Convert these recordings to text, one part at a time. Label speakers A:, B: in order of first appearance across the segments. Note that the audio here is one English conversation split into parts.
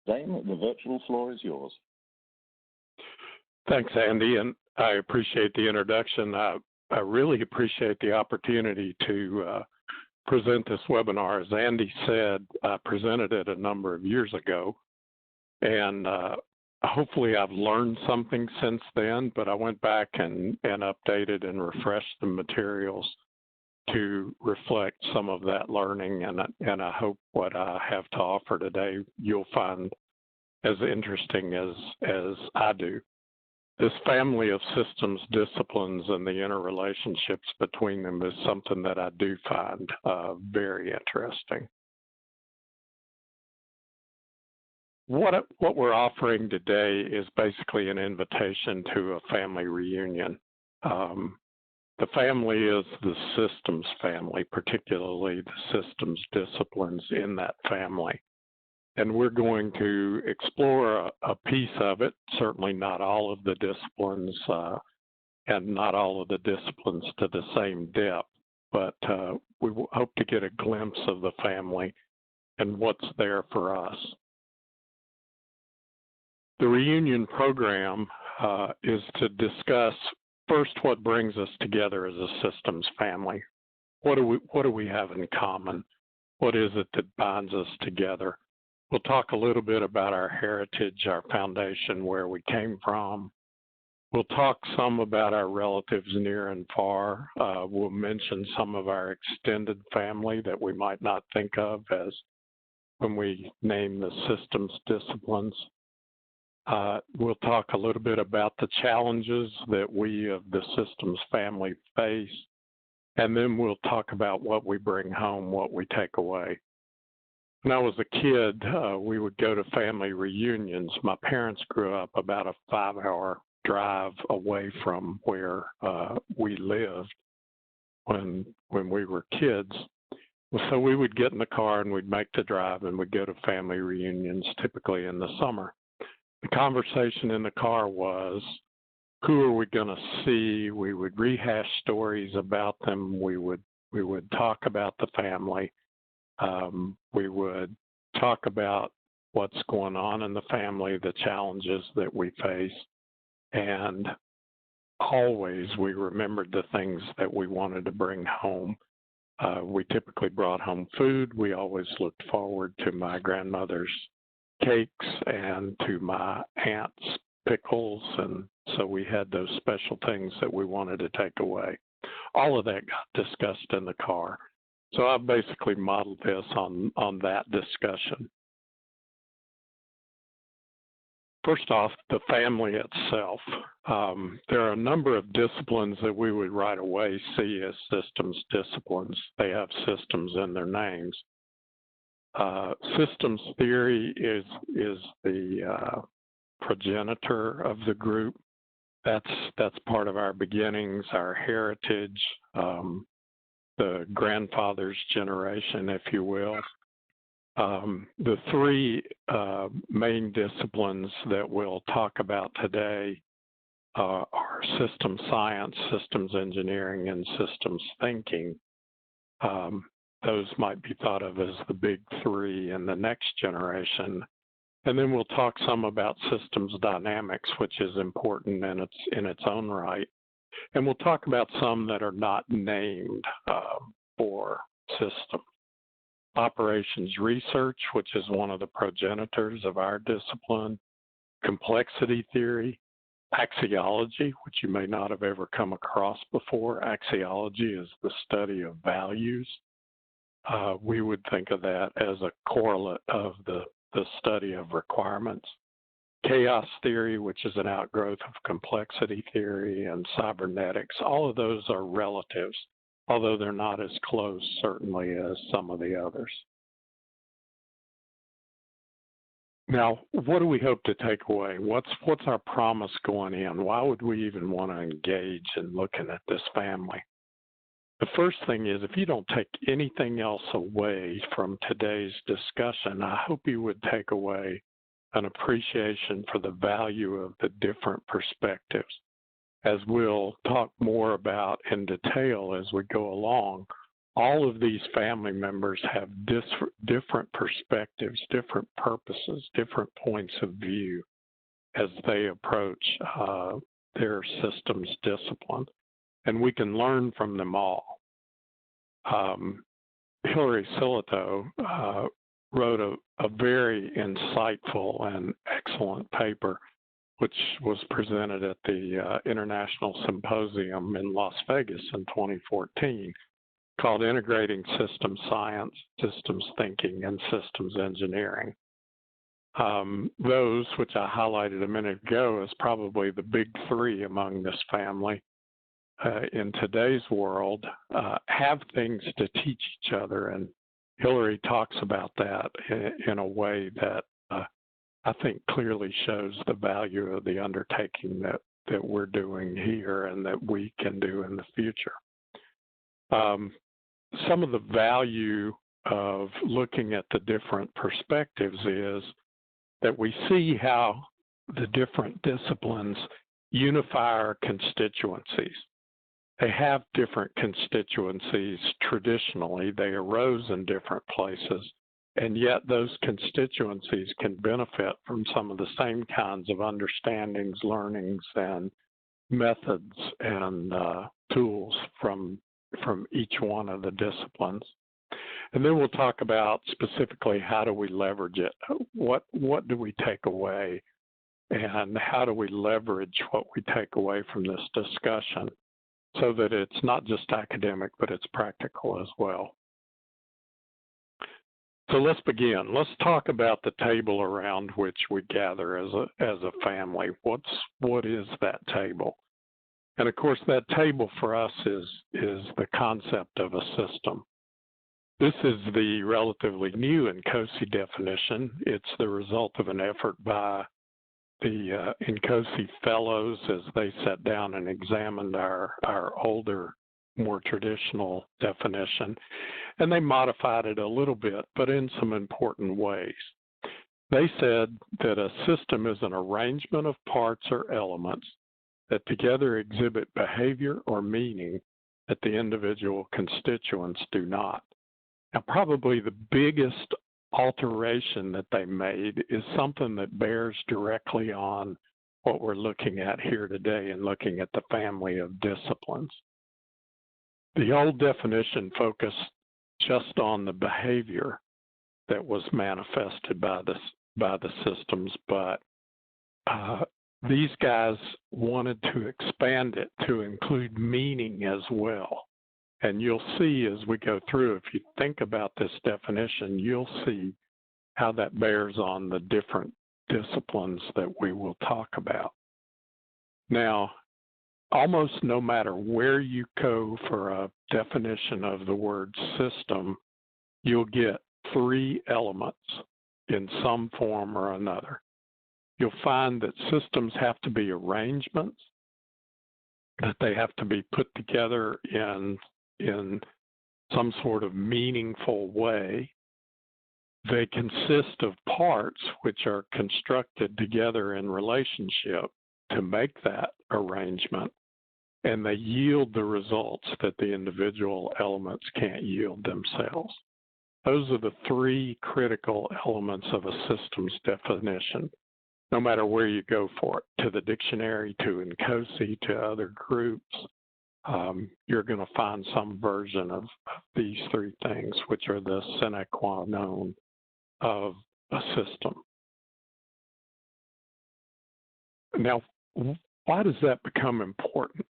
A: Zane, the virtual floor is yours.
B: Thanks, Andy, and I appreciate the introduction. I really appreciate the opportunity to present this webinar. As Andy said, I presented it a number of years ago, and hopefully I've learned something since then, but I went back and updated and refreshed the materials to reflect some of that learning, and I hope what I have to offer today you'll find as interesting as I do. This family of systems disciplines and the interrelationships between them is something that I do find very interesting. What we're offering today is basically an invitation to a family reunion. The family is the systems family, particularly the systems disciplines in that family. And we're going to explore a piece of it, certainly not all of the disciplines and not all of the disciplines to the same depth, but we hope to get a glimpse of the family and what's there for us. The reunion program is to discuss first what brings us together as a systems family. What do we have in common? What is it that binds us together? We'll talk a little bit about our heritage, our foundation, where we came from. We'll talk some about our relatives near and far. We'll mention some of our extended family that we might not think of as when we name the systems disciplines. We'll talk a little bit about the challenges that we of the systems family face, and then we'll talk about what we bring home, what we take away. When I was a kid, we would go to family reunions. My parents grew up about a 5-hour drive away from where we lived when we were kids. So we would get in the car and we'd make the drive and we'd go to family reunions, typically in the summer. The conversation in the car was, who are we going to see? We would rehash stories about them. We would talk about the family. We would talk about what's going on in the family, the challenges that we face, and always we remembered the things that we wanted to bring home. We typically brought home food. We always looked forward to my grandmother's cakes and to my aunt's pickles, and so we had those special things that we wanted to take away. All of that got discussed in the car. So I basically modeled this on that discussion. First off, the family itself. There are a number of disciplines that we would right away see as systems disciplines. They have systems in their names. Systems theory is the progenitor of the group. That's part of our beginnings, our heritage, the grandfather's generation, if you will. The three main disciplines that we'll talk about today are systems science, systems engineering, and systems thinking. Those might be thought of as the big three in the next generation. And then we'll talk some about systems dynamics, which is important in its own right. And we'll talk about some that are not named for system. Operations research, which is one of the progenitors of our discipline. Complexity theory. Axiology, which you may not have ever come across before. Axiology is the study of values. We would think of that as a correlate of the study of requirements. Chaos theory, which is an outgrowth of complexity theory, and cybernetics. All of those are relatives, although they're not as close, certainly, as some of the others. Now, what do we hope to take away? What's our promise going in? Why would we even want to engage in looking at this family? The first thing is, if you don't take anything else away from today's discussion, I hope you would take away an appreciation for the value of the different perspectives. As we'll talk more about in detail as we go along, all of these family members have different perspectives, different purposes, different points of view as they approach their systems discipline, and we can learn from them all. Hilary Silito wrote a very insightful and excellent paper, which was presented at the International Symposium in Las Vegas in 2014, called Integrating Systems Science, Systems Thinking, and Systems Engineering. Those, which I highlighted a minute ago, as probably the big three among this family in today's world, have things to teach each other, and Hilary talks about that in a way that I think clearly shows the value of the undertaking that we're doing here and that we can do in the future. Some of the value of looking at the different perspectives is that we see how the different disciplines unify our constituencies. They have different constituencies traditionally. They arose in different places, and yet those constituencies can benefit from some of the same kinds of understandings, learnings, and methods and tools from each one of the disciplines. And then we'll talk about specifically how do we leverage it, what do we take away, and how do we leverage what we take away from this discussion so that it's not just academic, but it's practical as well. So let's begin. Let's talk about the table around which we gather as a family. What is that table? And of course, that table for us is the concept of a system. This is the relatively new INCOSE definition. It's the result of an effort by the INCOSE fellows as they sat down and examined our older, more traditional definition. And they modified it a little bit, but in some important ways. They said that a system is an arrangement of parts or elements that together exhibit behavior or meaning that the individual constituents do not. Now, probably the biggest alteration that they made is something that bears directly on what we're looking at here today and looking at the family of disciplines. The old definition focused just on the behavior that was manifested by the systems, but these guys wanted to expand it to include meaning as well. And you'll see as we go through, if you think about this definition, you'll see how that bears on the different disciplines that we will talk about. Now, almost no matter where you go for a definition of the word system, you'll get three elements in some form or another. You'll find that systems have to be arrangements, that they have to be put together in some sort of meaningful way. They consist of parts which are constructed together in relationship to make that arrangement, and they yield the results that the individual elements can't yield themselves. Those are the three critical elements of a systems definition, no matter where you go for it, to the dictionary, to INCOSE, to other groups. You're going to find some version of these three things, which are the sine qua non of a system. Now, why does that become important?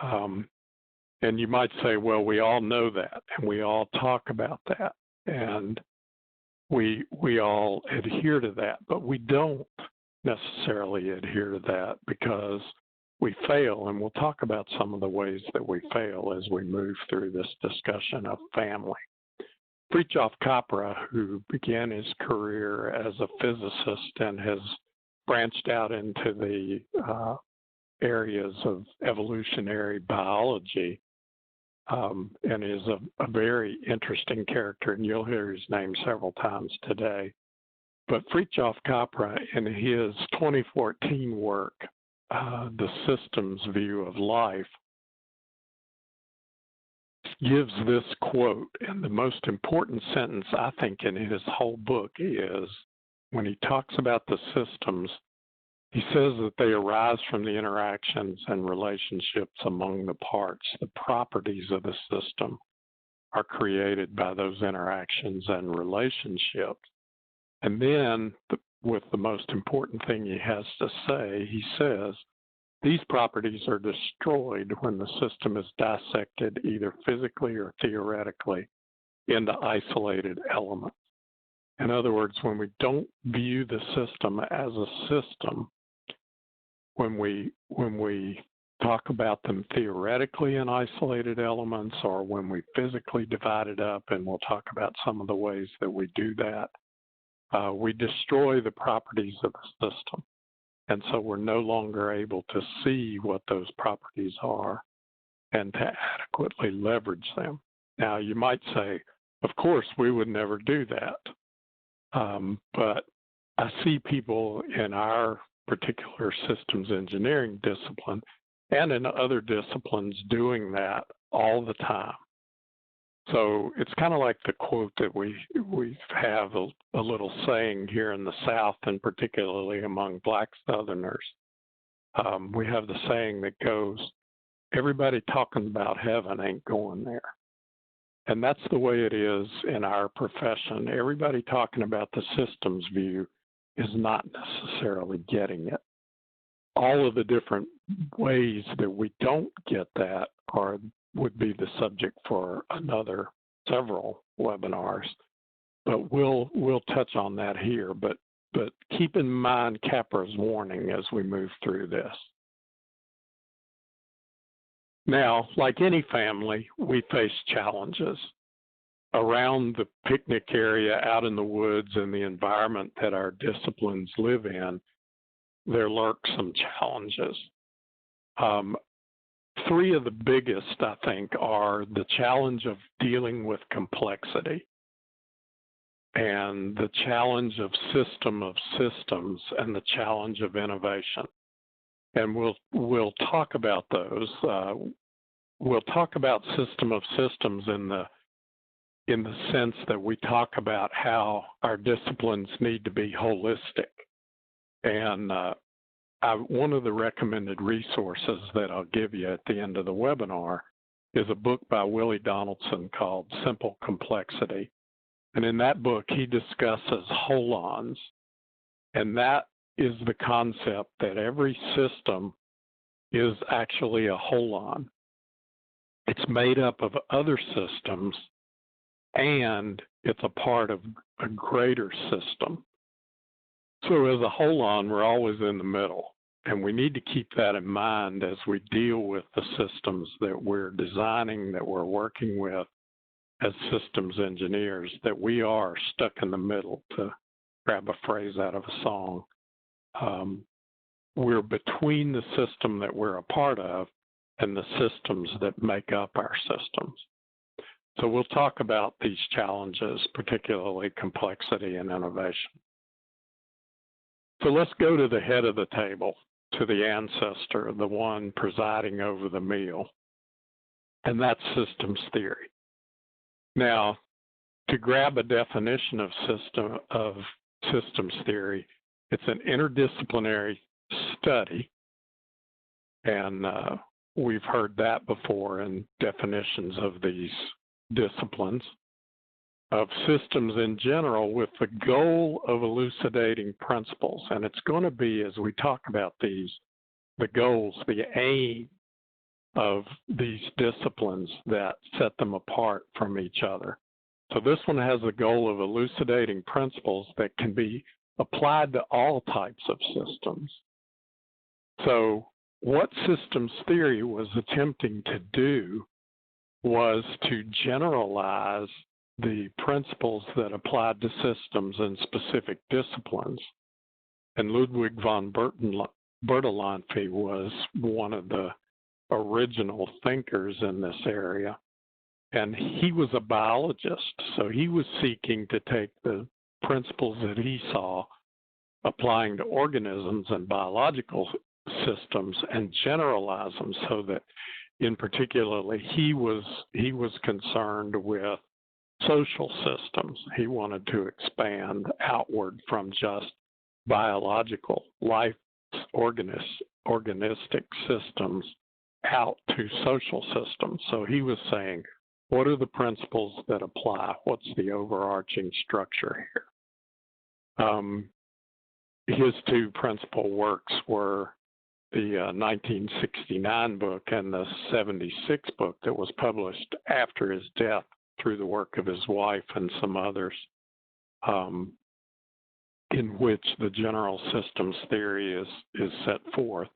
B: And you might say, well, we all know that, and we all talk about that, and we all adhere to that, but we don't necessarily adhere to that because we fail, and we'll talk about some of the ways that we fail as we move through this discussion of family. Fritjof Capra, who began his career as a physicist and has branched out into the areas of evolutionary biology, and is a very interesting character, and you'll hear his name several times today. But Fritjof Capra, in his 2014 work, The Systems View of Life, gives this quote, and the most important sentence, I think, in his whole book is when he talks about the systems, he says that they arise from the interactions and relationships among the parts. The properties of the system are created by those interactions and relationships. And then, with the most important thing he has to say, he says, these properties are destroyed when the system is dissected either physically or theoretically into isolated elements. In other words, when we don't view the system as a system, when we talk about them theoretically in isolated elements, or when we physically divide it up, and we'll talk about some of the ways that we do that, we destroy the properties of the system. And so we're no longer able to see what those properties are and to adequately leverage them. Now, you might say, of course, we would never do that. But I see people in our particular systems engineering discipline and in other disciplines doing that all the time. So it's kind of like the quote that we have a little saying here in the South, and particularly among Black Southerners. We have the saying that goes, everybody talking about heaven ain't going there. And that's the way it is in our profession. Everybody talking about the systems view is not necessarily getting it. All of the different ways that we don't get that would be the subject for another several webinars, but we'll touch on that here. But keep in mind Capra's warning as we move through this. Now, like any family, we face challenges. Around the picnic area, out in the woods, and the environment that our disciplines live in, there lurk some challenges. Three of the biggest, I think, are the challenge of dealing with complexity and the challenge of systems and the challenge of innovation. And we'll talk about those. We'll talk about system of systems in the sense that we talk about how our disciplines need to be holistic. And one of the recommended resources that I'll give you at the end of the webinar is a book by Willie Donaldson called Simple Complexity. And in that book, he discusses holons. And that is the concept that every system is actually a holon. It's made up of other systems, and it's a part of a greater system. So as a holon, we're always in the middle, and we need to keep that in mind as we deal with the systems that we're designing, that we're working with as systems engineers, that we are stuck in the middle, to grab a phrase out of a song. We're between the system that we're a part of and the systems that make up our systems. So we'll talk about these challenges, particularly complexity and innovation. So let's go to the head of the table, to the ancestor, the one presiding over the meal, and that's systems theory. Now, to grab a definition of systems theory, it's an interdisciplinary study, and we've heard that before in definitions of these disciplines, of systems in general, with the goal of elucidating principles. And it's going to be, as we talk about these, the goals, the aim of these disciplines that set them apart from each other. So this one has the goal of elucidating principles that can be applied to all types of systems. So what systems theory was attempting to do was to generalize the principles that applied to systems in specific disciplines. And Ludwig von Bertalanffy was one of the original thinkers in this area. And he was a biologist, so he was seeking to take the principles that he saw applying to organisms and biological systems and generalize them so that in particularly, he was concerned with social systems. He wanted to expand outward from just biological life organistic systems out to social systems. So he was saying, what are the principles that apply? What's the overarching structure here? His two principal works were the 1969 book and the 76 book that was published after his death through the work of his wife and some others, in which the general systems theory is set forth.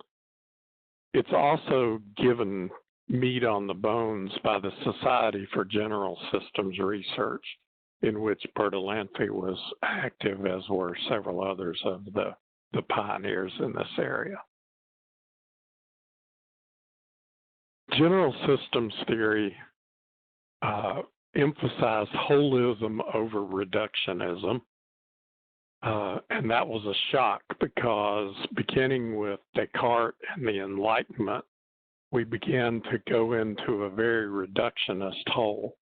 B: It's also given meat on the bones by the Society for General Systems Research, in which Bertalanffy was active, as were several others of the pioneers in this area. General systems theory emphasized holism over reductionism, and that was a shock because beginning with Descartes and the Enlightenment, we began to go into a very reductionist hole.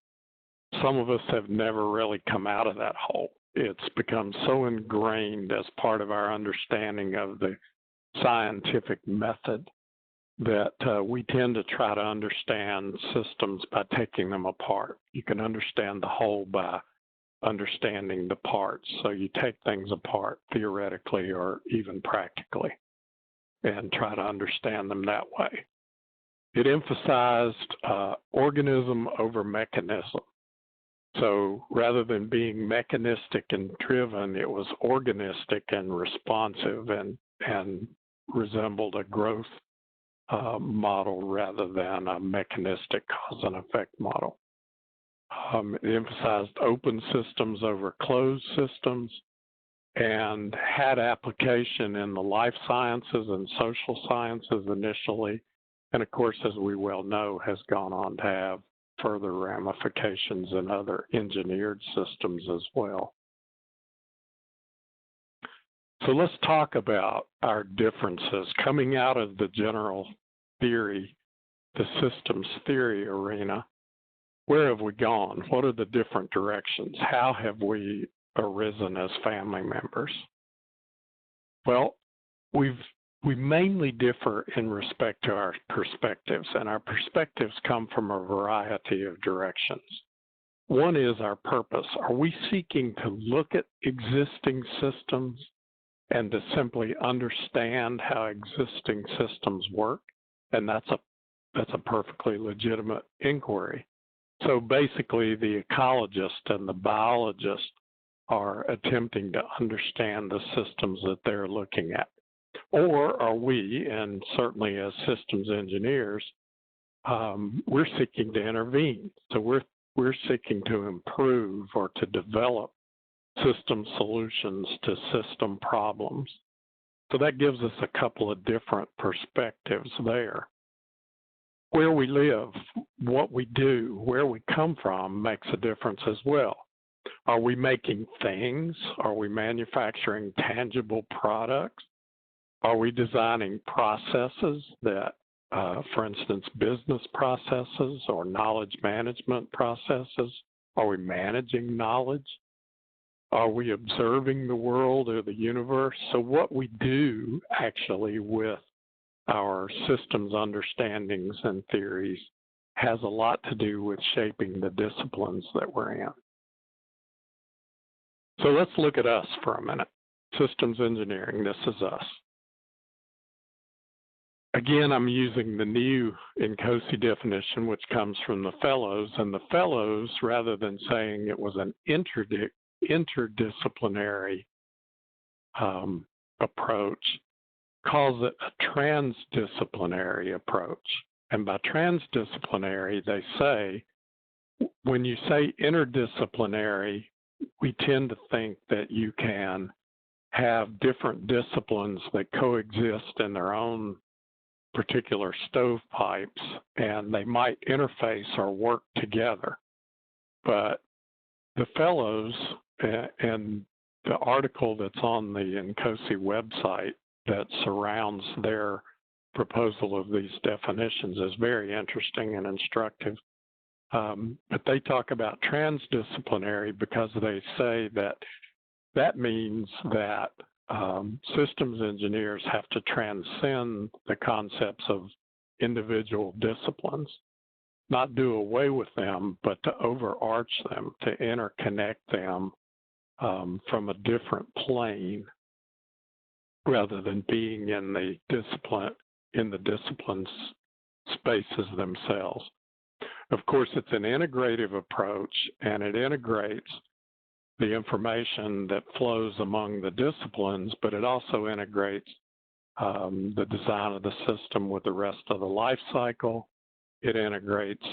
B: Some of us have never really come out of that hole. It's become so ingrained as part of our understanding of the scientific method that we tend to try to understand systems by taking them apart. You can understand the whole by understanding the parts. So you take things apart theoretically or even practically and try to understand them that way. It emphasized organism over mechanism. So rather than being mechanistic and driven, it was organistic and responsive and resembled a growth model rather than a mechanistic cause and effect model. It emphasized open systems over closed systems and had application in the life sciences and social sciences initially, and of course, as we well know, has gone on to have further ramifications in other engineered systems as well. So let's talk about our differences coming out of the general theory, the systems theory arena. Where have we gone? What are the different directions? How have we arisen as family members? Well, we mainly differ in respect to our perspectives, and our perspectives come from a variety of directions. One is our purpose. Are we seeking to look at existing systems and to simply understand how existing systems work? And that's a perfectly legitimate inquiry. So basically, the ecologist and the biologist are attempting to understand the systems that they're looking at. Or are we, and certainly as systems engineers, we're seeking to intervene. So we're seeking to improve or to develop system solutions to system problems. So that gives us a couple of different perspectives there. Where we live, what we do, where we come from makes a difference as well. Are we making things? Are we manufacturing tangible products? Are we designing processes that, for instance, business processes or knowledge management processes? Are we managing knowledge? Are we observing the world or the universe? So what we do actually with our systems understandings and theories has a lot to do with shaping the disciplines that we're in. So let's look at us for a minute. Systems engineering, this is us. Again, I'm using the new INCOSE definition, which comes from the fellows, and the fellows, rather than saying it was an interdisciplinary approach, calls it a transdisciplinary approach. And by transdisciplinary, they say, when you say interdisciplinary, we tend to think that you can have different disciplines that coexist in their own particular stovepipes, and they might interface or work together. But the fellows and the article that's on the INCOSE website that surrounds their proposal of these definitions is very interesting and instructive. But they talk about transdisciplinary because they say that means that systems engineers have to transcend the concepts of individual disciplines, not do away with them, but to overarch them, to interconnect them from a different plane rather than being in the disciplines spaces themselves. Of course, it's an integrative approach, and it integrates the information that flows among the disciplines, but it also integrates the design of the system with the rest of the life cycle. It integrates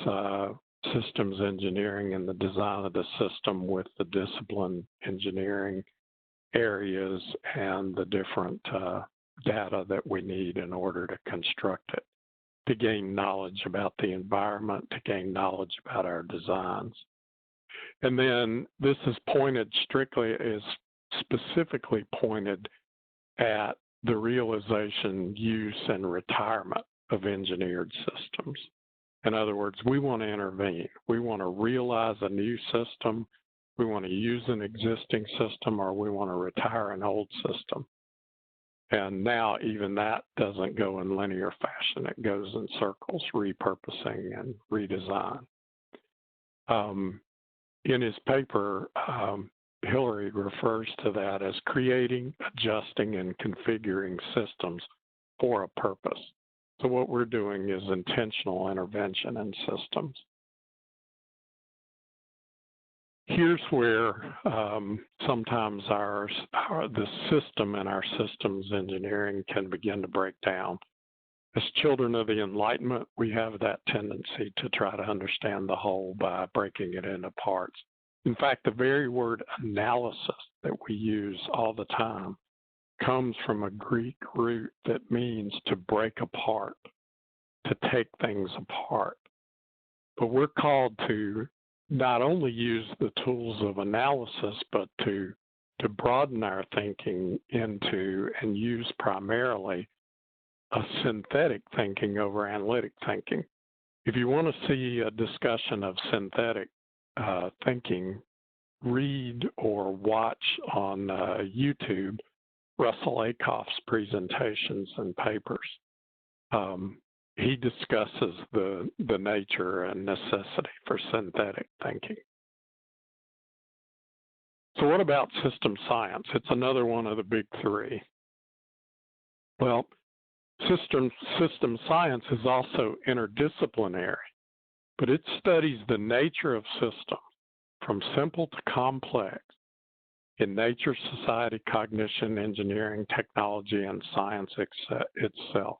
B: systems engineering and the design of the system with the discipline engineering areas and the different data that we need in order to construct it, to gain knowledge about the environment, to gain knowledge about our designs. And then this is specifically pointed at the realization, use, and retirement of engineered systems. In other words, we want to intervene. We want to realize a new system. We want to use an existing system, or we want to retire an old system. And now even that doesn't go in linear fashion. It goes in circles, repurposing and redesign. In his paper, Hillary refers to that as creating, adjusting, and configuring systems for a purpose. So what we're doing is intentional intervention in systems. Here's where sometimes the system and our systems engineering can begin to break down. As children of the Enlightenment, we have that tendency to try to understand the whole by breaking it into parts. In fact, the very word analysis that we use all the time comes from a Greek root that means to break apart, to take things apart. But we're called to not only use the tools of analysis, but to broaden our thinking into and use primarily a synthetic thinking over analytic thinking. If you want to see a discussion of synthetic thinking, read or watch on YouTube Russell Ackoff's presentations and papers. He discusses the nature and necessity for synthetic thinking. So what about system science? It's another one of the big three. Well, system science is also interdisciplinary, but it studies the nature of systems from simple to complex in nature, society, cognition, engineering, technology, and science itself.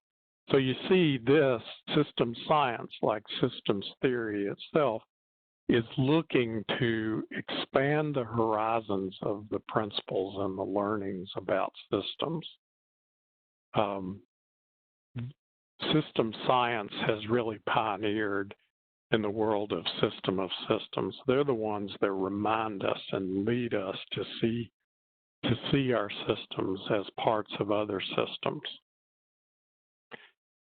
B: So you see this system science, like systems theory itself, is looking to expand the horizons of the principles and the learnings about systems. System science has really pioneered in the world of systems. They're the ones that remind us and lead us to see our systems as parts of other systems.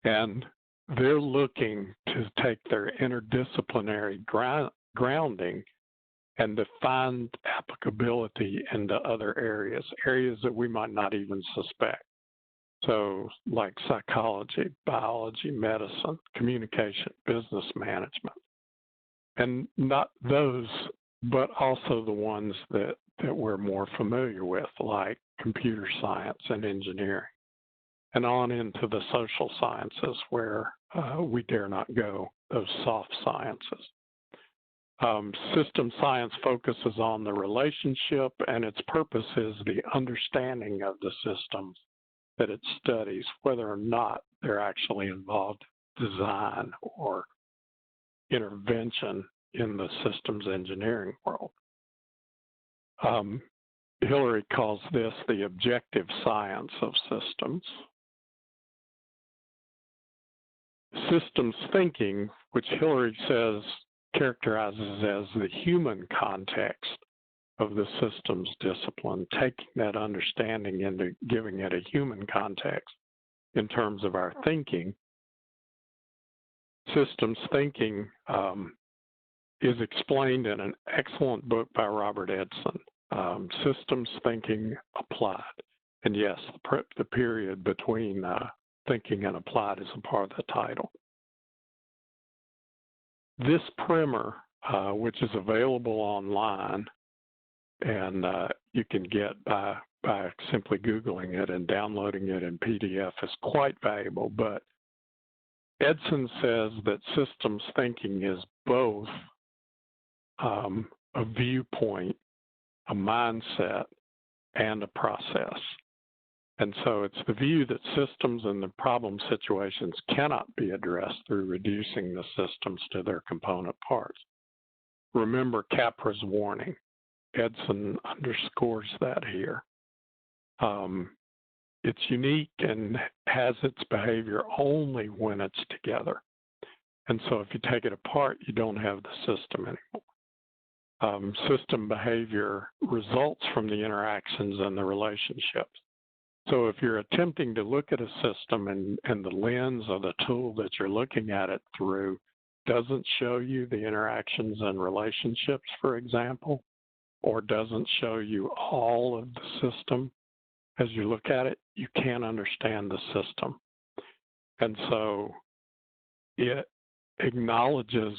B: And they're looking to take their interdisciplinary grounding and to find applicability into other areas that we might not even suspect. So like psychology, biology, medicine, communication, business management. And not those, but also the ones that we're more familiar with, like computer science and engineering, and on into the social sciences where we dare not go, those soft sciences. System science focuses on the relationship, and its purpose is the understanding of the systems that it studies, whether or not they're actually involved in design or intervention in the systems engineering world. Hillary calls this the objective science of systems. Systems thinking, which Hillary says characterizes as the human context of the systems discipline, taking that understanding into giving it a human context, in terms of our thinking. Systems thinking is explained in an excellent book by Robert Edson, Systems Thinking Applied. And yes, the period between thinking and applied is a part of the title. This primer, which is available online, and you can get by simply Googling it and downloading it in PDF, is quite valuable. But Edson says that systems thinking is both a viewpoint, a mindset, and a process. And so it's the view that systems and the problem situations cannot be addressed through reducing the systems to their component parts. Remember Capra's warning. Edson underscores that here. It's unique and has its behavior only when it's together. And so if you take it apart, you don't have the system anymore. System behavior results from the interactions and the relationships. So if you're attempting to look at a system and the lens or the tool that you're looking at it through doesn't show you the interactions and relationships, for example, or doesn't show you all of the system as you look at it, you can't understand the system. And so it acknowledges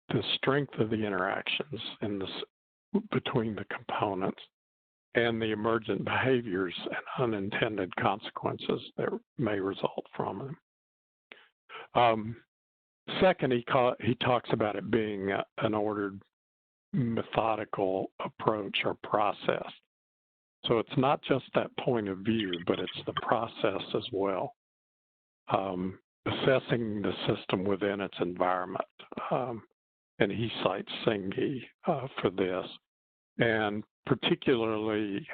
B: the strength of the interactions in between the components and the emergent behaviors and unintended consequences that may result from them. Second, he talks about it being an ordered, methodical approach or process. So it's not just that point of view, but it's the process as well. Assessing the system within its environment. And he cites Senge for this. And particularly,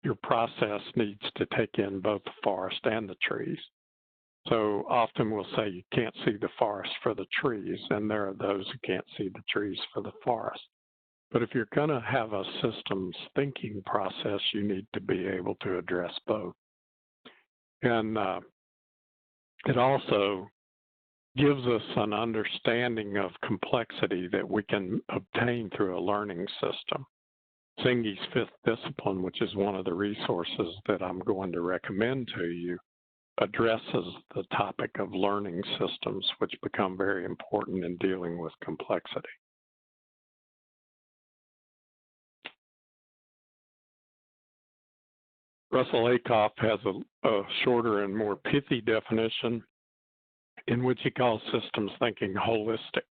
B: your process needs to take in both the forest and the trees. So often we'll say you can't see the forest for the trees, and there are those who can't see the trees for the forest. But if you're going to have a systems thinking process, you need to be able to address both. And it also gives us an understanding of complexity that we can obtain through a learning system. Senge's fifth discipline, which is one of the resources that I'm going to recommend to you, addresses the topic of learning systems, which become very important in dealing with complexity. Russell Ackoff has a shorter and more pithy definition in which he calls systems thinking holistic.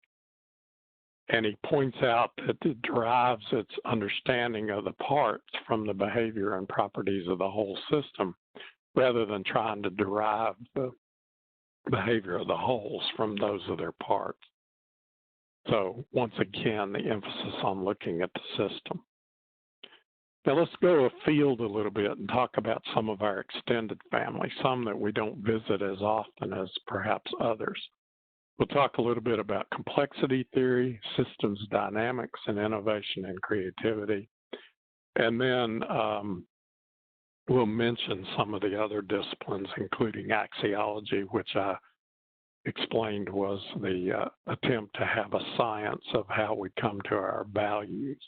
B: And he points out that it derives its understanding of the parts from the behavior and properties of the whole system, rather than trying to derive the behavior of the wholes from those of their parts. So once again, the emphasis on looking at the system. Now let's go afield a little bit and talk about some of our extended family, some that we don't visit as often as perhaps others. We'll talk a little bit about complexity theory, systems dynamics, and innovation and creativity. And then we'll mention some of the other disciplines, including axiology, which I explained was the attempt to have a science of how we come to our values.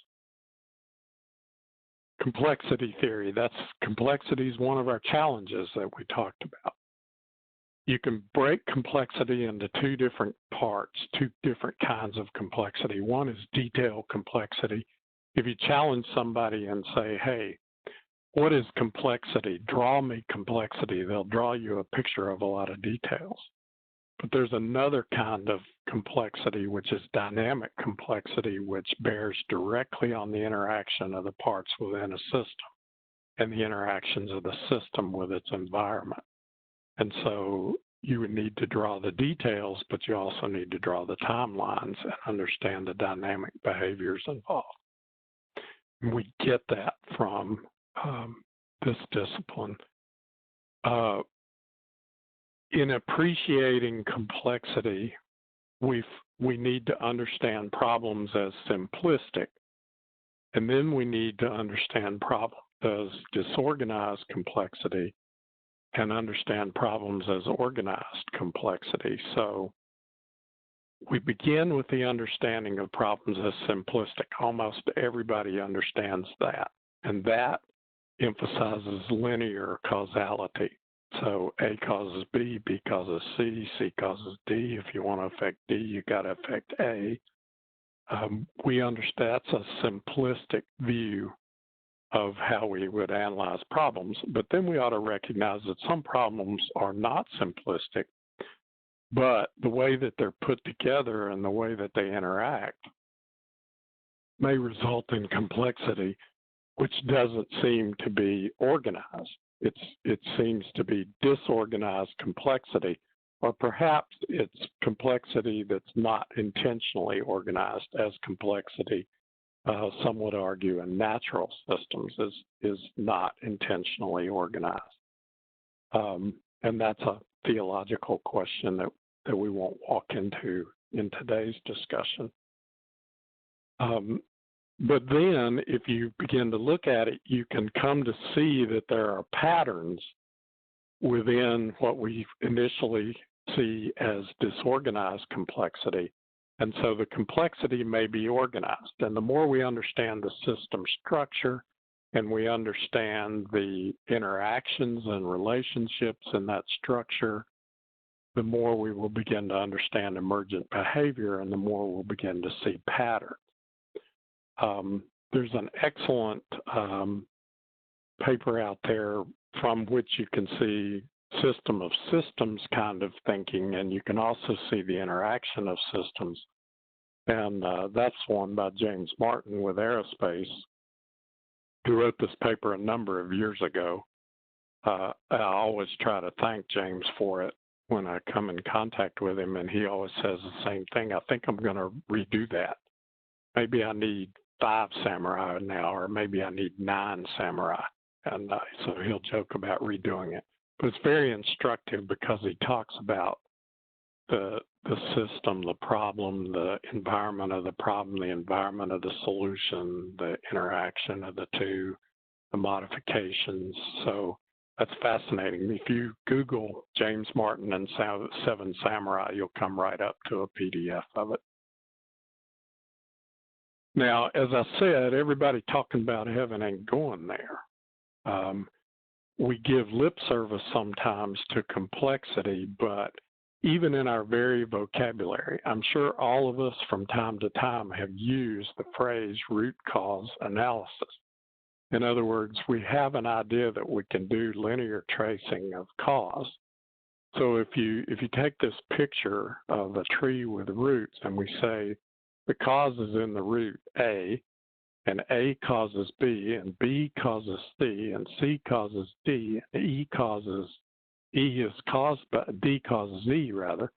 B: Complexity theory, complexity is one of our challenges that we talked about. You can break complexity into two different parts, two different kinds of complexity. One is detail complexity. If you challenge somebody and say, hey, what is complexity? Draw me complexity. They'll draw you a picture of a lot of details. But there's another kind of complexity, which is dynamic complexity, which bears directly on the interaction of the parts within a system and the interactions of the system with its environment. And so you would need to draw the details, but you also need to draw the timelines and understand the dynamic behaviors involved. And we get that from this discipline. In appreciating complexity, we need to understand problems as simplistic, and then we need to understand problems as disorganized complexity, and understand problems as organized complexity. So we begin with the understanding of problems as simplistic. Almost everybody understands that, and that emphasizes linear causality. So A causes B, B causes C, C causes D. If you want to affect D, you got to affect A. We understand that's a simplistic view of how we would analyze problems, but then we ought to recognize that some problems are not simplistic, but the way that they're put together and the way that they interact may result in complexity, which doesn't seem to be organized. It seems to be disorganized complexity, or perhaps it's complexity that's not intentionally organized as complexity. Some would argue in natural systems is not intentionally organized. And that's a theological question that we won't walk into in today's discussion. But then if you begin to look at it, you can come to see that there are patterns within what we initially see as disorganized complexity. And so the complexity may be organized. And the more we understand the system structure and we understand the interactions and relationships in that structure, the more we will begin to understand emergent behavior and the more we'll begin to see patterns. There's an excellent paper out there from which you can see system of systems kind of thinking, and you can also see the interaction of systems. And that's one by James Martin with aerospace, who wrote this paper a number of years ago. I always try to thank James for it when I come in contact with him, and he always says the same thing. I think I'm going to redo that. Maybe I need 5 samurai now, or maybe I need 9 samurai. And so he'll joke about redoing it. But it's very instructive because he talks about the system, the problem, the environment of the problem, the environment of the solution, the interaction of the two, the modifications. So that's fascinating. If you Google James Martin and 7 Samurai, you'll come right up to a PDF of it. Now, as I said, everybody talking about heaven ain't going there. We give lip service sometimes to complexity, but even in our very vocabulary, I'm sure all of us from time to time have used the phrase root cause analysis. In other words, we have an idea that we can do linear tracing of cause. So if you take this picture of a tree with roots and we say the cause is in the root A, and A causes B, and B causes C, and C causes D, and E is caused by D causes E rather,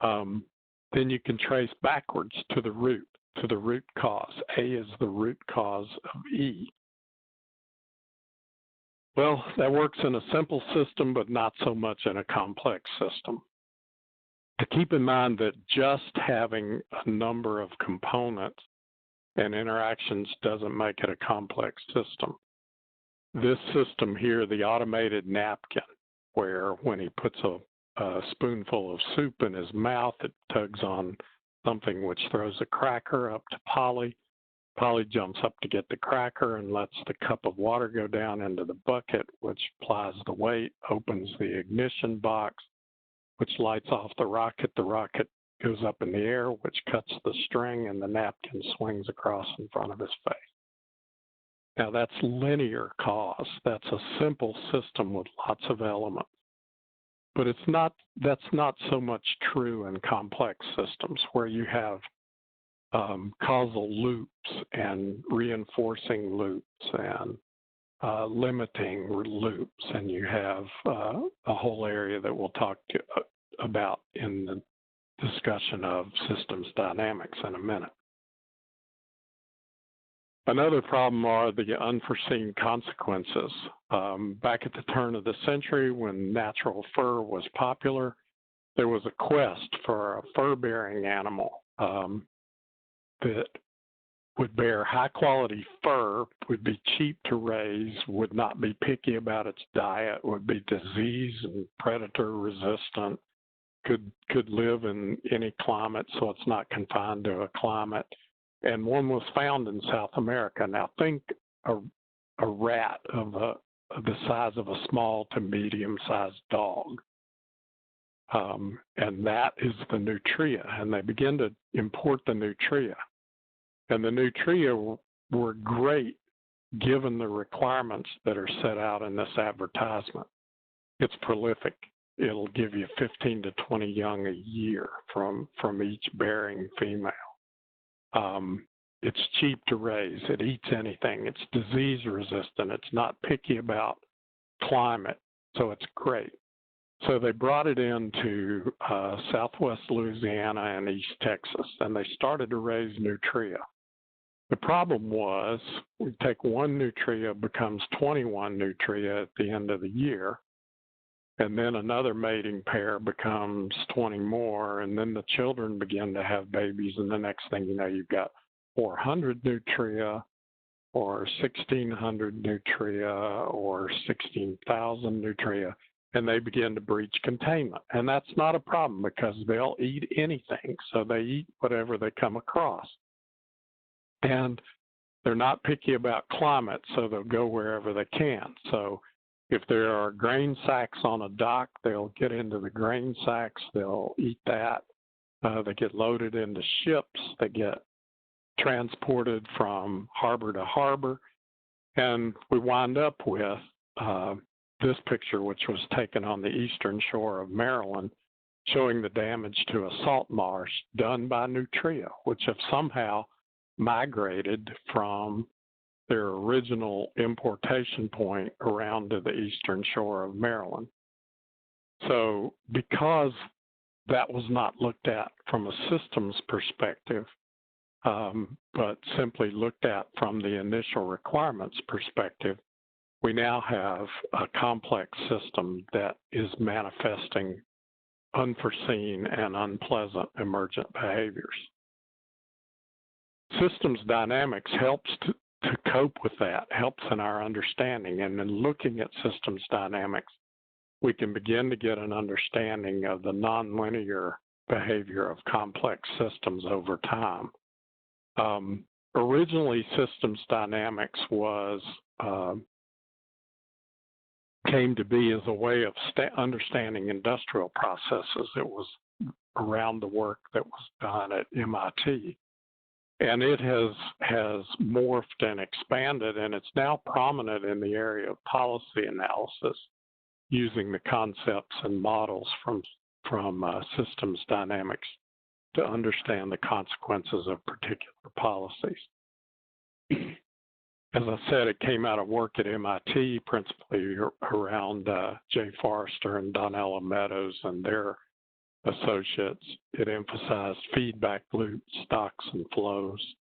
B: then you can trace backwards to the root cause. A is the root cause of E. Well, that works in a simple system, but not so much in a complex system. To keep in mind that just having a number of components and interactions doesn't make it a complex system. This system here, the automated napkin, where when he puts a spoonful of soup in his mouth, it tugs on something which throws a cracker up to Polly. Polly jumps up to get the cracker and lets the cup of water go down into the bucket, which applies the weight, opens the ignition box, which lights off the rocket. The rocket goes up in the air, which cuts the string, and the napkin swings across in front of his face. Now, that's linear cause. That's a simple system with lots of elements. But that's not so much true in complex systems where you have causal loops and reinforcing loops and limiting loops, and you have a whole area that we'll talk about in the discussion of systems dynamics in a minute. Another problem are the unforeseen consequences. Back at the turn of the century, when natural fur was popular, there was a quest for a fur-bearing animal that would bear high-quality fur, would be cheap to raise, would not be picky about its diet, would be disease and predator resistant, could live in any climate, so it's not confined to a climate. And one was found in South America. Now think a rat of the size of a small to medium-sized dog. And that is the nutria. And they begin to import the nutria. And the nutria were great given the requirements that are set out in this advertisement. It's prolific. It'll give you 15 to 20 young a year from each bearing female. It's cheap to raise. It eats anything. It's disease resistant. It's not picky about climate, so it's great. So they brought it into southwest Louisiana and East Texas, and they started to raise nutria. The problem was we take one nutria, becomes 21 nutria at the end of the year, and then another mating pair becomes 20 more, and then the children begin to have babies, and the next thing you know, you've got 400 nutria, or 1,600 nutria, or 16,000 nutria, and they begin to breach containment. And that's not a problem because they'll eat anything, so they eat whatever they come across. And they're not picky about climate, so they'll go wherever they can. So if there are grain sacks on a dock, they'll get into the grain sacks, they'll eat that. They get loaded into ships, they get transported from harbor to harbor, and we wind up with this picture, which was taken on the eastern shore of Maryland, showing the damage to a salt marsh done by nutria, which have somehow migrated from their original importation point around to the eastern shore of Maryland. So because that was not looked at from a systems perspective, but simply looked at from the initial requirements perspective, we now have a complex system that is manifesting unforeseen and unpleasant emergent behaviors. Systems dynamics helps to cope with that, helps in our understanding. And in looking at systems dynamics, we can begin to get an understanding of the nonlinear behavior of complex systems over time. Originally, systems dynamics came to be as a way of understanding industrial processes. It was around the work that was done at MIT. And it has morphed and expanded, and it's now prominent in the area of policy analysis using the concepts and models from systems dynamics to understand the consequences of particular policies. As I said, it came out of work at MIT, principally around Jay Forrester and Donella Meadows and their associates. It emphasized feedback loops, stocks, and flows,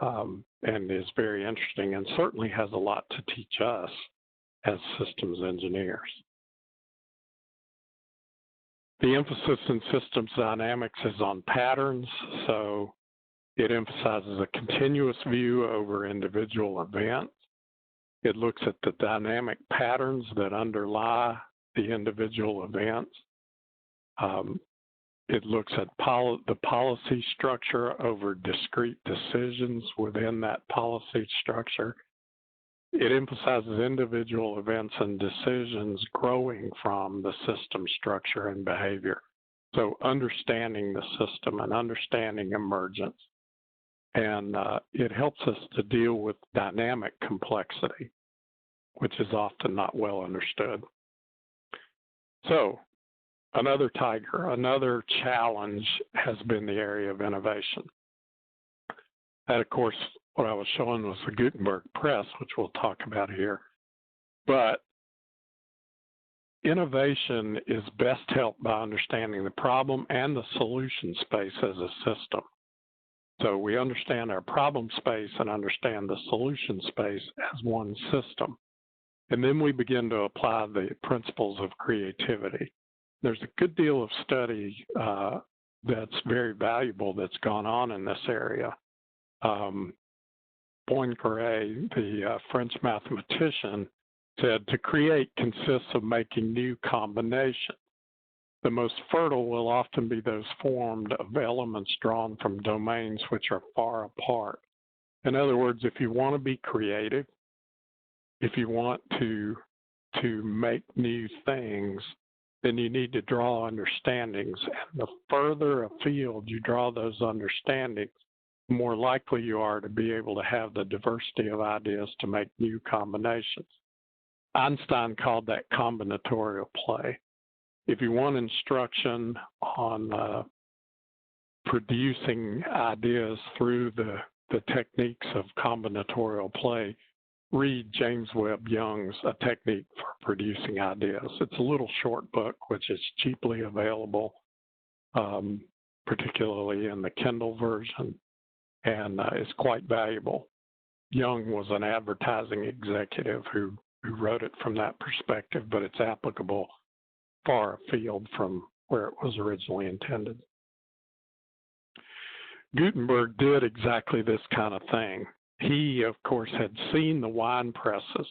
B: and is very interesting and certainly has a lot to teach us as systems engineers. The emphasis in systems dynamics is on patterns, so it emphasizes a continuous view over individual events. It looks at the dynamic patterns that underlie the individual events. It looks at the policy structure over discrete decisions within that policy structure. It emphasizes individual events and decisions growing from the system structure and behavior. So understanding the system and understanding emergence. And it helps us to deal with dynamic complexity, which is often not well understood. So another challenge has been the area of innovation. And of course, what I was showing was the Gutenberg press, which we'll talk about here. But innovation is best helped by understanding the problem and the solution space as a system. So we understand our problem space and understand the solution space as one system. And then we begin to apply the principles of creativity. There's a good deal of study that's very valuable that's gone on in this area. Poincaré, the French mathematician, said to create consists of making new combinations. The most fertile will often be those formed of elements drawn from domains which are far apart. In other words, if you want to be creative, if you want to make new things, then you need to draw understandings. And the further afield you draw those understandings, the more likely you are to be able to have the diversity of ideas to make new combinations. Einstein called that combinatorial play. If you want instruction on producing ideas through the techniques of combinatorial play, read James Webb Young's A Technique for Producing Ideas. It's a little short book, which is cheaply available, particularly in the Kindle version, and is quite valuable. Young was an advertising executive who wrote it from that perspective, but it's applicable far afield from where it was originally intended. Gutenberg did exactly this kind of thing. He, of course, had seen the wine presses,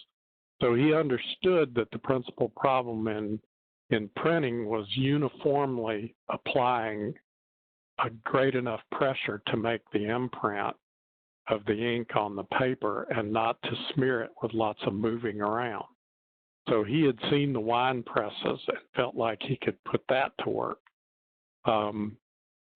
B: so he understood that the principal problem in printing was uniformly applying a great enough pressure to make the imprint of the ink on the paper and not to smear it with lots of moving around. So he had seen the wine presses and felt like he could put that to work.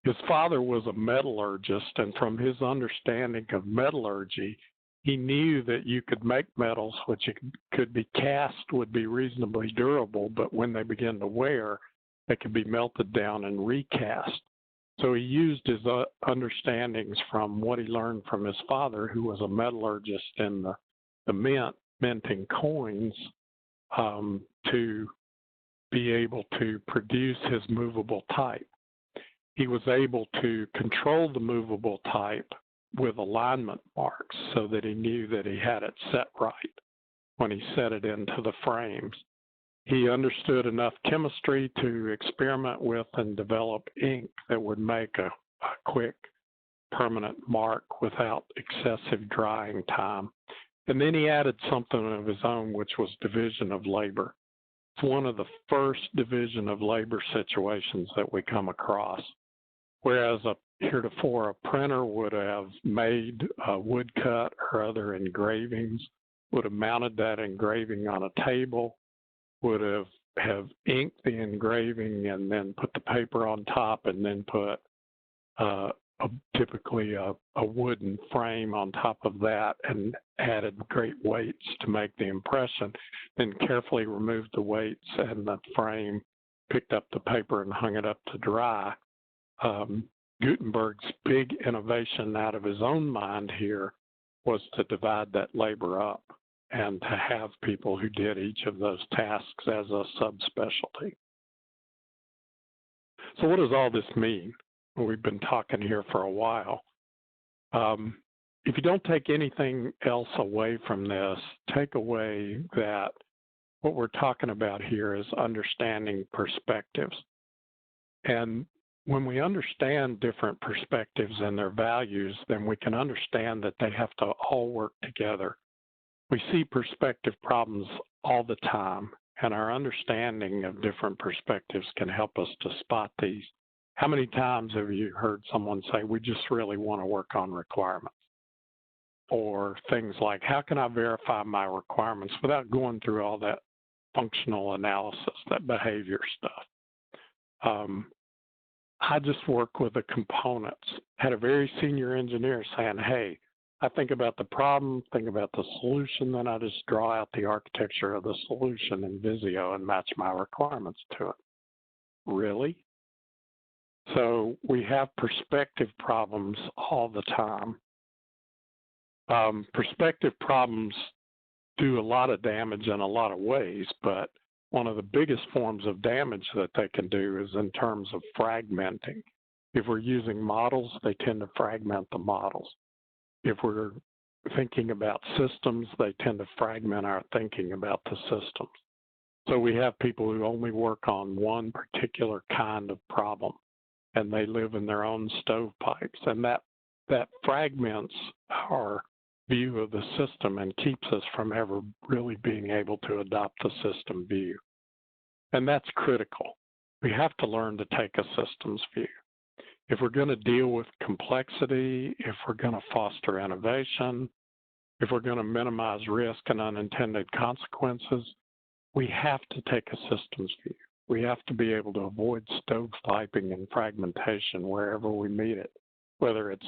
B: His father was a metallurgist, and from his understanding of metallurgy, he knew that you could make metals which could be cast, would be reasonably durable, but when they began to wear, they could be melted down and recast. So he used his understandings from what he learned from his father, who was a metallurgist in the mint, minting coins, to be able to produce his movable type. He was able to control the movable type with alignment marks so that he knew that he had it set right when he set it into the frames. He understood enough chemistry to experiment with and develop ink that would make a quick, permanent mark without excessive drying time. And then he added something of his own, which was division of labor. It's one of the first division of labor situations that we come across. Whereas heretofore a printer would have made a woodcut or other engravings, would have mounted that engraving on a table, would have inked the engraving and then put the paper on top and then put typically a wooden frame on top of that and added great weights to make the impression, then carefully removed the weights and the frame, picked up the paper and hung it up to dry. Gutenberg's big innovation out of his own mind here was to divide that labor up and to have people who did each of those tasks as a subspecialty. So what does all this mean? We've been talking here for a while. If you don't take anything else away from this, take away that what we're talking about here is understanding perspectives. And when we understand different perspectives and their values, then we can understand that they have to all work together. We see perspective problems all the time, and our understanding of different perspectives can help us to spot these. How many times have you heard someone say, we just really want to work on requirements? Or things like, how can I verify my requirements without going through all that functional analysis, that behavior stuff? I just work with the components. Had a very senior engineer saying, hey, I think about the problem, think about the solution, then I just draw out the architecture of the solution in Visio and match my requirements to it. Really? So we have perspective problems all the time. Perspective problems do a lot of damage in a lot of ways, but one of the biggest forms of damage that they can do is in terms of fragmenting. If we're using models, they tend to fragment the models. If we're thinking about systems, they tend to fragment our thinking about the systems. So we have people who only work on one particular kind of problem, and they live in their own stovepipes, and that fragments our view of the system and keeps us from ever really being able to adopt the system view. And that's critical. We have to learn to take a systems view. If we're going to deal with complexity, if we're going to foster innovation, if we're going to minimize risk and unintended consequences, we have to take a systems view. We have to be able to avoid stovepiping and fragmentation wherever we meet it, whether it's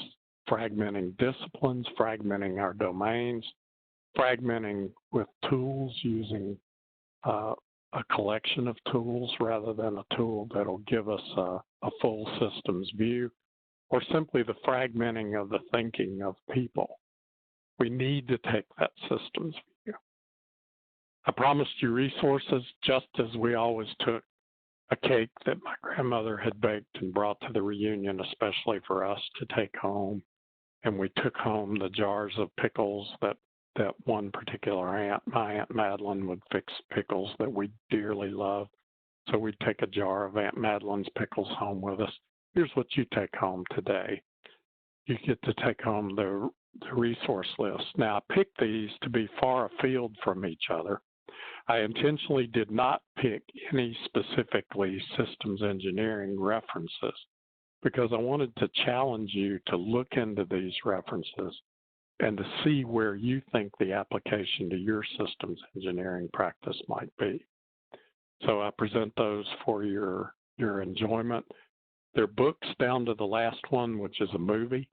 B: fragmenting disciplines, fragmenting our domains, fragmenting with tools using a collection of tools rather than a tool that'll give us a full systems view, or simply the fragmenting of the thinking of people. We need to take that systems view. I promised you resources, just as we always took a cake that my grandmother had baked and brought to the reunion, especially for us to take home. And we took home the jars of pickles that one particular aunt, my Aunt Madeline, would fix pickles that we dearly love. So we'd take a jar of Aunt Madeline's pickles home with us. Here's what you take home today. You get to take home the resource list. Now, I picked these to be far afield from each other. I intentionally did not pick any specifically systems engineering references because I wanted to challenge you to look into these references and to see where you think the application to your systems engineering practice might be. So I present those for your enjoyment. They're books down to the last one, which is a movie.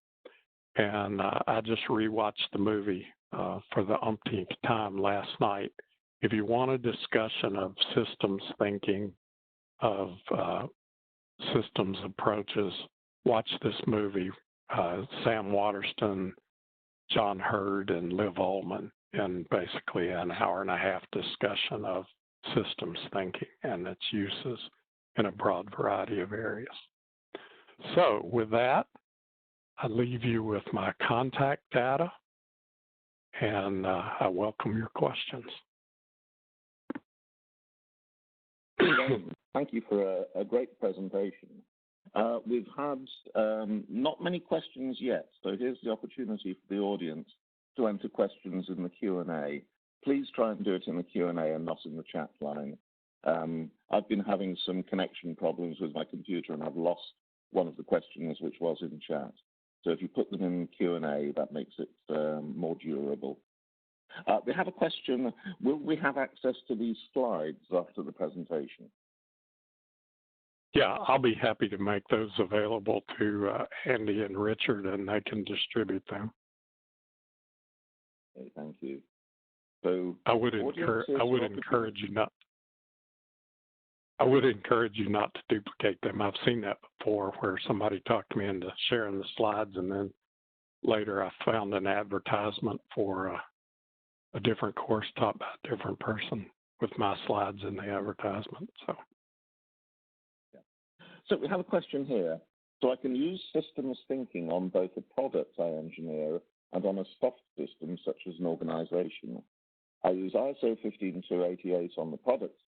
B: And I just rewatched the movie for the umpteenth time last night. If you want a discussion of systems thinking, of systems approaches, watch this movie. Sam Waterston, John Hurd, and Liv Ullmann, in basically an hour-and-a-half discussion of systems thinking and its uses in a broad variety of areas. So with that, I leave you with my contact data, and I welcome your questions.
A: Thank you for a great presentation. We've had not many questions yet, so here's the opportunity for the audience to enter questions in the Q&A. Please try and do it in the Q&A and not in the chat line. I've been having some connection problems with my computer, and I've lost one of the questions which was in chat. So if you put them in Q&A, that makes it more durable. We have a question. Will we have access to these slides after the presentation?
B: Yeah, I'll be happy to make those available to Andy and Richard, and they can distribute them.
A: Okay, thank you. So
B: I would encourage you not to duplicate them. I've seen that before, where somebody talked me into sharing the slides, and then later I found an advertisement for a different course taught by a different person with my slides in the advertisement.
A: So we have a question here. So I can use systems thinking on both a product I engineer and on a soft system such as an organization. I use ISO 15288 on the product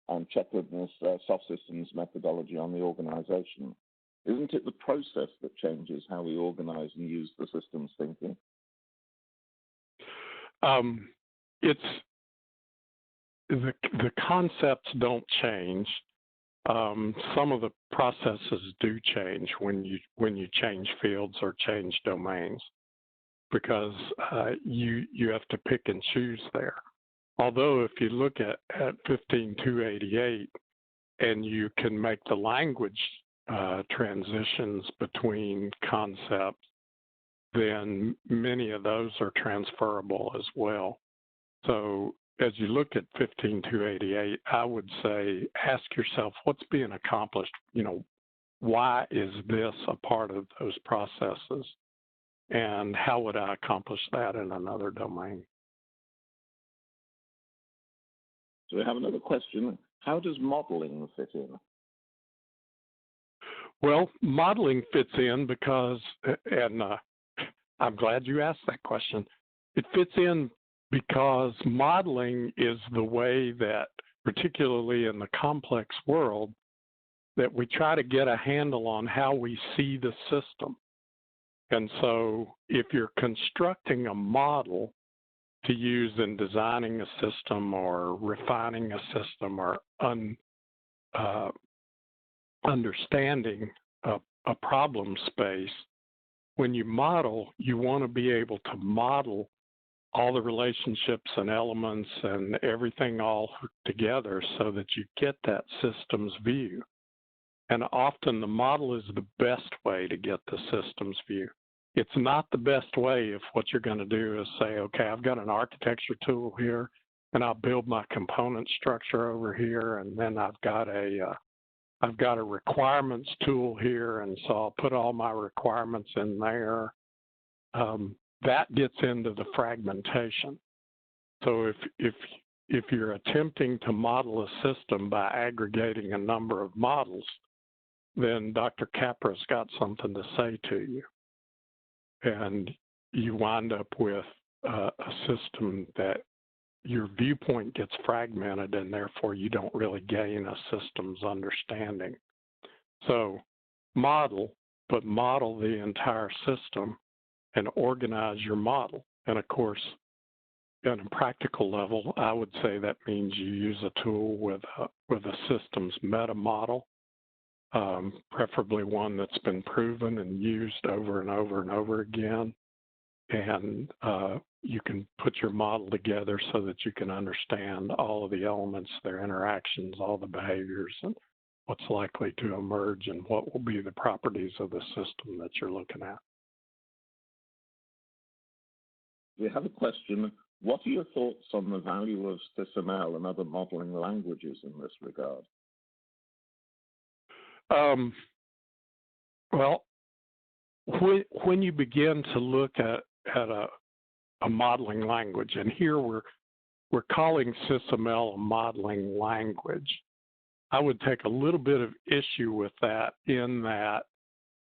A: and Checkled's soft systems methodology on the organization. Isn't it the process that changes how we organize and use the systems thinking?
B: It's the concepts don't change. Some of the processes do change when you change fields or change domains, because you have to pick and choose there. Although if you look at 15288 and you can make the language transitions between concepts, then many of those are transferable as well. So as you look at 15288, I would say, ask yourself, what's being accomplished? Why is this a part of those processes? And how would I accomplish that in another domain?
A: So we have another question. How does modeling fit in?
B: Well, modeling fits in because, and I'm glad you asked that question. It fits in because modeling is the way that, particularly in the complex world, that we try to get a handle on how we see the system. And so if you're constructing a model to use in designing a system or refining a system or understanding a problem space, when you model, you want to be able to model all the relationships and elements and everything all hooked together so that you get that systems view. And often the model is the best way to get the systems view. It's not the best way if what you're going to do is say, okay, I've got an architecture tool here, and I'll build my component structure over here, and then I've got a requirements tool here, and so I'll put all my requirements in there. That gets into the fragmentation. So if you're attempting to model a system by aggregating a number of models, then Dr. Capra's got something to say to you. And you wind up with a system that your viewpoint gets fragmented, and therefore you don't really gain a systems understanding. So model, but model the entire system and organize your model. And of course, on a practical level, I would say that means you use a tool with a systems meta model, preferably one that's been proven and used over and over and over again. And you can put your model together so that you can understand all of the elements, their interactions, all the behaviors, and what's likely to emerge and what will be the properties of the system that you're looking at.
A: We have a question. What are your thoughts on the value of SysML and other modeling languages in this regard?
B: Well, when you begin to look at a modeling language, and here we're calling SysML a modeling language, I would take a little bit of issue with that, in that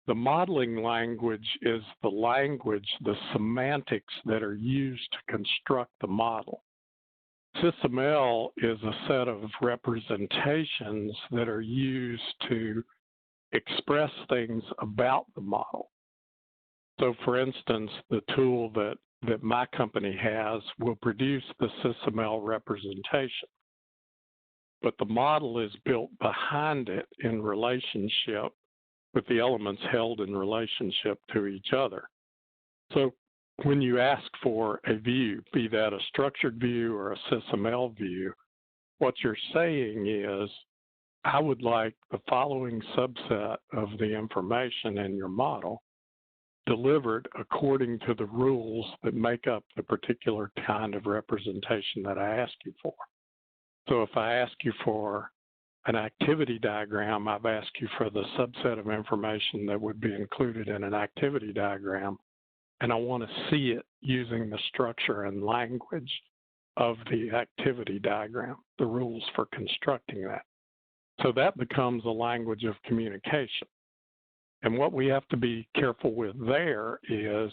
B: the modeling language is the language, the semantics that are used to construct the model. SysML is a set of representations that are used to express things about the model. So for instance, the tool that my company has will produce the SysML representation, but the model is built behind it in relationship with the elements held in relationship to each other. So when you ask for a view, be that a structured view or a SysML view, what you're saying is, I would like the following subset of the information in your model delivered according to the rules that make up the particular kind of representation that I ask you for. So if I ask you for an activity diagram, I've asked you for the subset of information that would be included in an activity diagram, and I want to see it using the structure and language of the activity diagram, the rules for constructing that. So that becomes a language of communication. And what we have to be careful with there is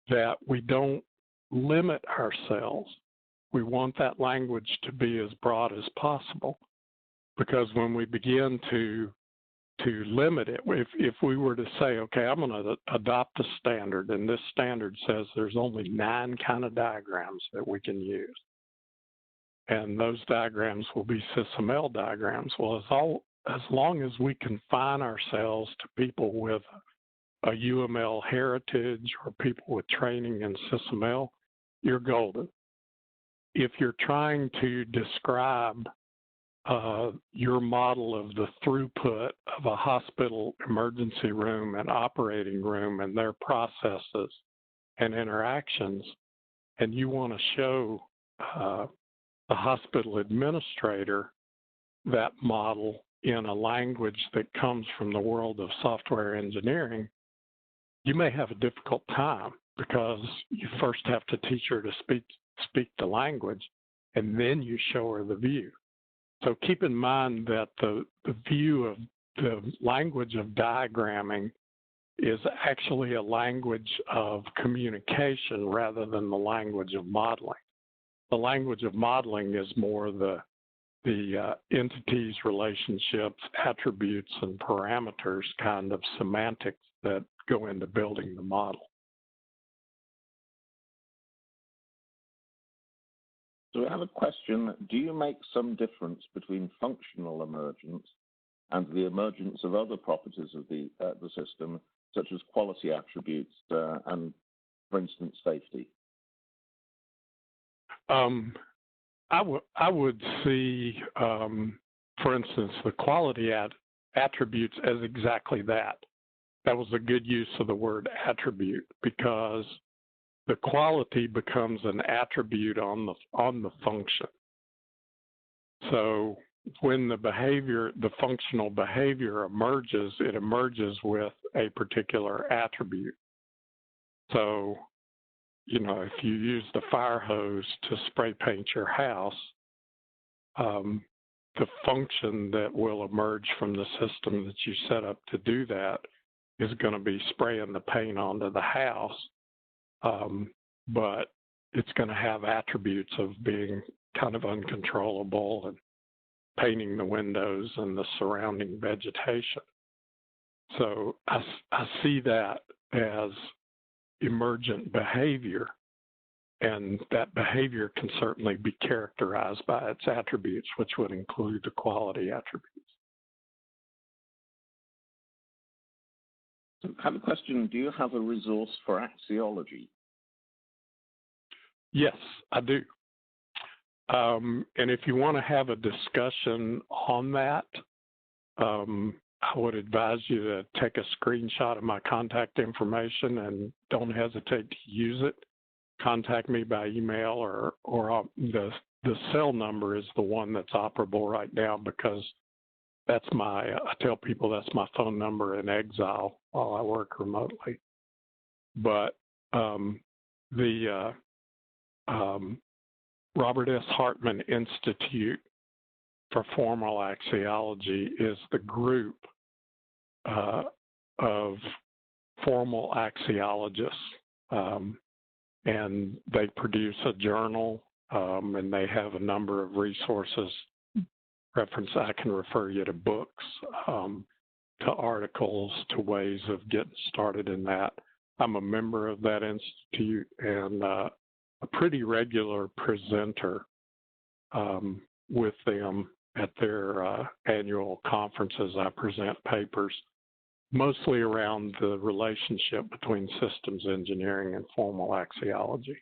B: that we don't limit ourselves. We want that language to be as broad as possible, because when we begin to limit it, if we were to say, okay, I'm going to adopt a standard, and this standard says there's only 9 kind of diagrams that we can use, and those diagrams will be SysML diagrams. Well, as long as we confine ourselves to people with a UML heritage or people with training in SysML, you're golden. If you're trying to describe your model of the throughput of a hospital emergency room and operating room and their processes and interactions, and you want to show the hospital administrator that model in a language that comes from the world of software engineering, you may have a difficult time, because you first have to teach her to speak the language, and then you show her the view. So keep in mind that the view of the language of diagramming is actually a language of communication rather than the language of modeling. The language of modeling is more the entities, relationships, attributes, and parameters kind of semantics that go into building the model.
A: So we have a question: do you make some difference between functional emergence and the emergence of other properties of the system, such as quality attributes and, for instance, safety?
B: I would see, for instance, the quality attributes as exactly that. That was a good use of the word attribute, because the quality becomes an attribute on the function. So when the functional behavior emerges, it emerges with a particular attribute. So, you know, if you use the fire hose to spray paint your house, the function that will emerge from the system that you set up to do that is going to be spraying the paint onto the house, but it's going to have attributes of being kind of uncontrollable and painting the windows and the surrounding vegetation. So I see that as emergent behavior, and that behavior can certainly be characterized by its attributes, which would include the quality attributes.
A: I have a question. Do you have a resource for axiology?
B: Yes, I do. And if you want to have a discussion on that, I would advise you to take a screenshot of my contact information and don't hesitate to use it. Contact me by email or the cell number is the one that's operable right now, because that's I tell people that's my phone number in exile while I work remotely. But the Robert S. Hartman Institute for Formal Axiology is the group of formal axiologists, and they produce a journal, and they have a number of resources. I can refer you to books, to articles, to ways of getting started in that. I'm a member of that institute and a pretty regular presenter with them at their annual conferences. I present papers mostly around the relationship between systems engineering and formal axiology.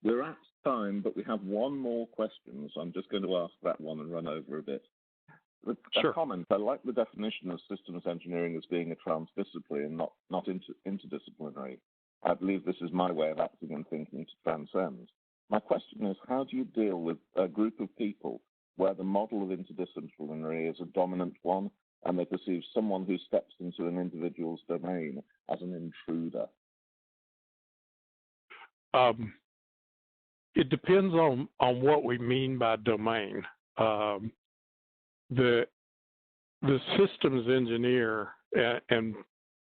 A: We're at time, but we have one more question, so I'm just going to ask that one and run over a bit.
B: Sure.
A: A comment: I like the definition of systems engineering as being a transdisciplinary and not interdisciplinary. I believe this is my way of acting and thinking to transcend. My question is, how do you deal with a group of people where the model of interdisciplinary is a dominant one and they perceive someone who steps into an individual's domain as an intruder?
B: It depends on what we mean by domain. The systems engineer and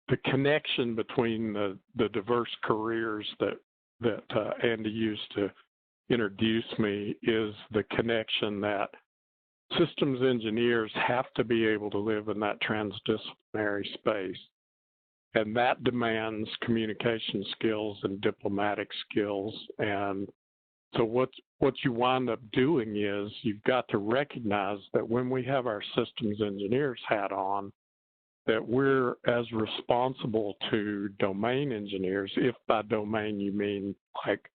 B: the connection between the diverse careers that Andy used to introduce me is the connection that systems engineers have to be able to live in that transdisciplinary space. And that demands communication skills and diplomatic skills. And so what you wind up doing is you've got to recognize that when we have our systems engineers hat on, that we're as responsible to domain engineers, if by domain you mean like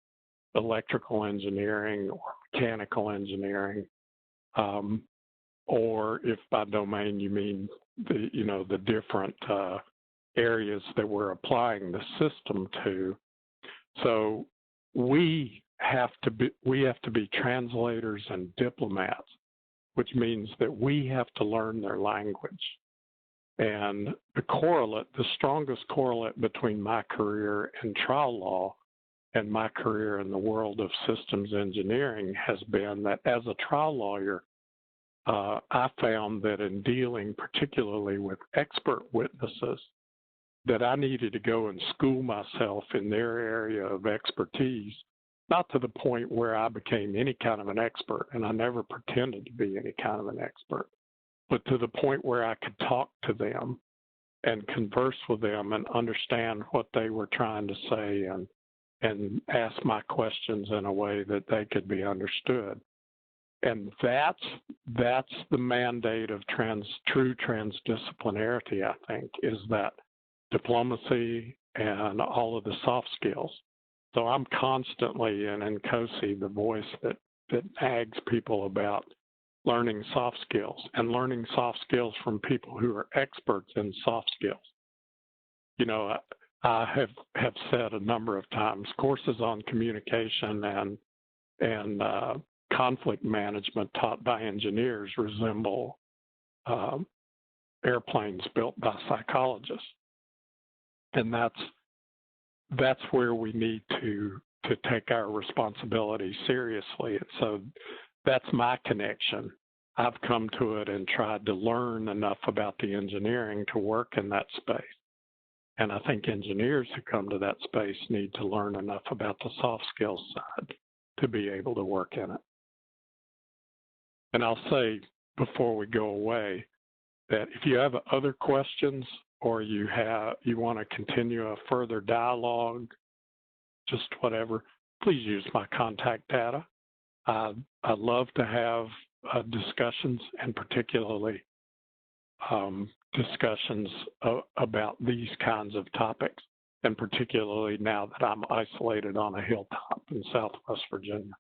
B: electrical engineering or mechanical engineering, or if by domain you mean the different areas that we're applying the system to. So we have to be translators and diplomats, which means that we have to learn their language. And the strongest correlate between my career in trial law and my career in the world of systems engineering has been that as a trial lawyer, I found that in dealing particularly with expert witnesses, that I needed to go and school myself in their area of expertise, not to the point where I became any kind of an expert, and I never pretended to be any kind of an expert, but to the point where I could talk to them and converse with them and understand what they were trying to say and ask my questions in a way that they could be understood. And that's the mandate of true transdisciplinarity, I think, is that diplomacy and all of the soft skills. So I'm constantly in COSI the voice that nags people about learning soft skills and learning soft skills from people who are experts in soft skills. You know, I have said a number of times, courses on communication and conflict management taught by engineers resemble airplanes built by psychologists, and that's where we need to take our responsibility seriously. And so that's my connection. I've come to it and tried to learn enough about the engineering to work in that space. And I think engineers who come to that space need to learn enough about the soft skills side to be able to work in it. And I'll say before we go away that if you have other questions or you want to continue a further dialogue, just whatever, please use my contact data. I love to have discussions, and particularly discussions about these kinds of topics, and particularly now that I'm isolated on a hilltop in Southwest Virginia.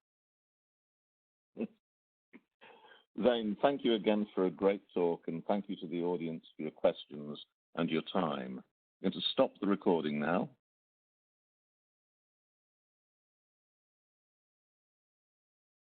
A: Zane, thank you again for a great talk, and thank you to the audience for your questions and your time. I'm going to stop the recording now.